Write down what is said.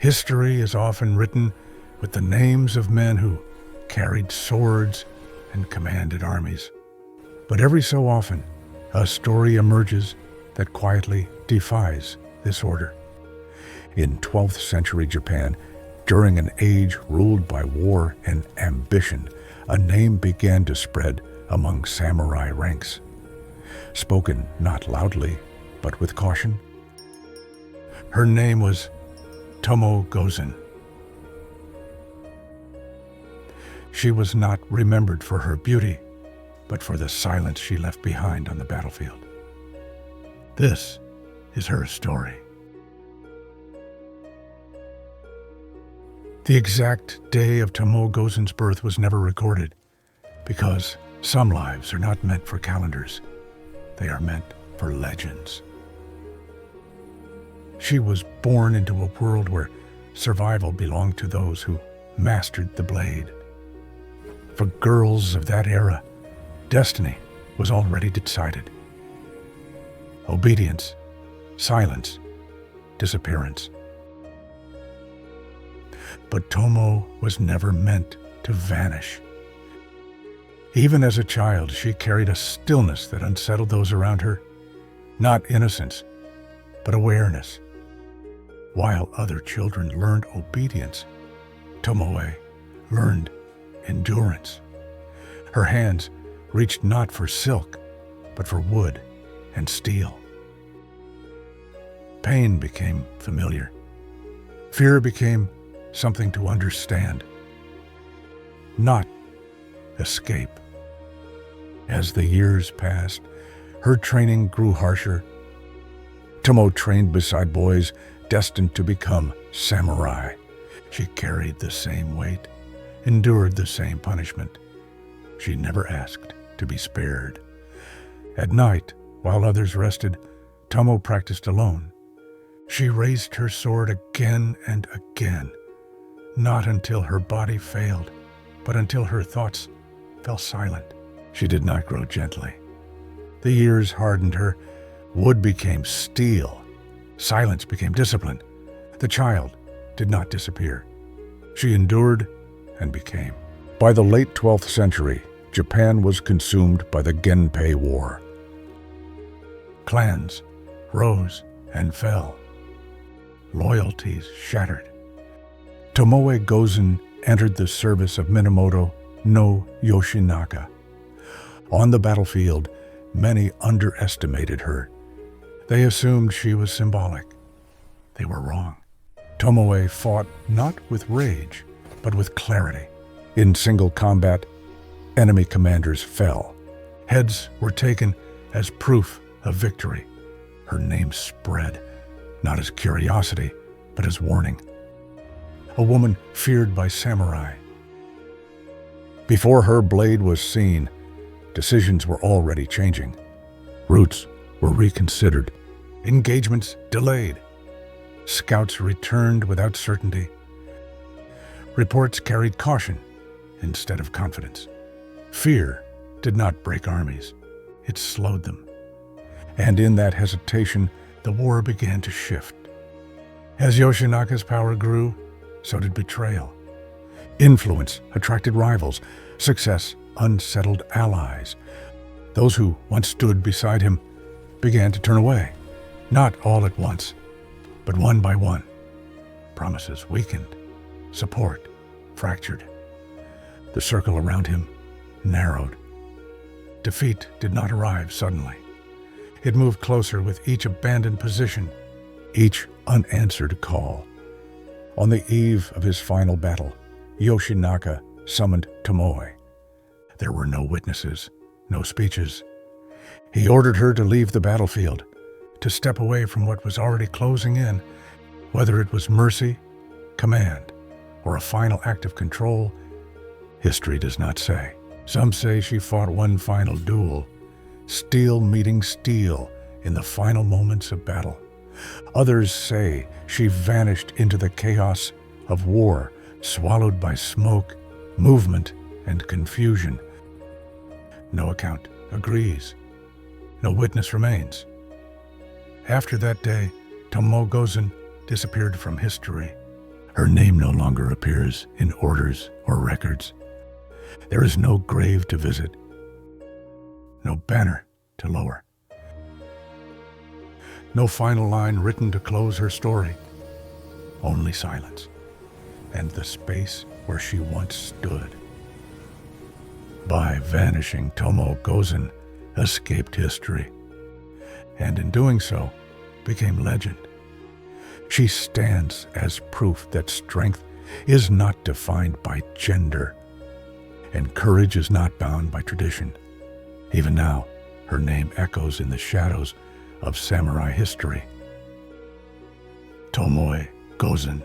History is often written with the names of men who carried swords and commanded armies. But every so often, a story emerges that quietly defies this order. In 12th century Japan, during an age ruled by war and ambition, a name began to spread among samurai ranks. Spoken not loudly, but with caution. Her name was Tomoe Gozen. She was not remembered for her beauty, but for the silence she left behind on the battlefield. This is her story. The exact day of Tomoe Gozen's birth was never recorded, because some lives are not meant for calendars. They are meant for legends. She was born into a world where survival belonged to those who mastered the blade. For girls of that era, destiny was already decided. Obedience, silence, disappearance. But Tomoe was never meant to vanish. Even as a child, she carried a stillness that unsettled those around her. Not innocence, but awareness. While other children learned obedience, Tomoe learned endurance. Her hands reached not for silk, but for wood and steel. Pain became familiar. Fear became something to understand, not escape. As the years passed, her training grew harsher. Tomoe trained beside boys destined to become samurai. She carried the same weight, endured the same punishment. She never asked to be spared. At night, while others rested, Tomoe practiced alone. She raised her sword again and again, not until her body failed, but until her thoughts fell silent. She did not grow gently. The years hardened her. Wood became steel. Silence became discipline. The child did not disappear. She endured and became. By the late 12th century, Japan was consumed by the Genpei War. Clans rose and fell. Loyalties shattered. Tomoe Gozen entered the service of Minamoto no Yoshinaka. On the battlefield, many underestimated her. They assumed she was symbolic. They were wrong. Tomoe fought not with rage, but with clarity. In single combat, enemy commanders fell. Heads were taken as proof of victory. Her name spread, not as curiosity, but as warning. A woman feared by samurai. Before her blade was seen, decisions were already changing. Routes were reconsidered. Engagements delayed. Scouts returned without certainty. Reports carried caution instead of confidence. Fear did not break armies. It slowed them. And in that hesitation, the war began to shift. As Yoshinaka's power grew, so did betrayal. Influence attracted rivals. Success unsettled allies. Those who once stood beside him began to turn away, not all at once, but one by one. Promises weakened, support fractured. The circle around him narrowed. Defeat did not arrive suddenly. It moved closer with each abandoned position, each unanswered call. On the eve of his final battle, Yoshinaka summoned Tomoe. There were no witnesses, no speeches. He ordered her to leave the battlefield, to step away from what was already closing in. Whether it was mercy, command, or a final act of control, history does not say. Some say she fought one final duel, steel meeting steel in the final moments of battle. Others say she vanished into the chaos of war, swallowed by smoke, movement, and confusion. No account agrees. No witness remains. After that day, Tomoe Gozen disappeared from history. Her name no longer appears in orders or records. There is no grave to visit, no banner to lower, no final line written to close her story. Only silence and the space where she once stood. By vanishing, Tomoe Gozen escaped history, and in doing so, became legend. She stands as proof that strength is not defined by gender, and courage is not bound by tradition. Even now, her name echoes in the shadows of samurai history. Tomoe Gozen.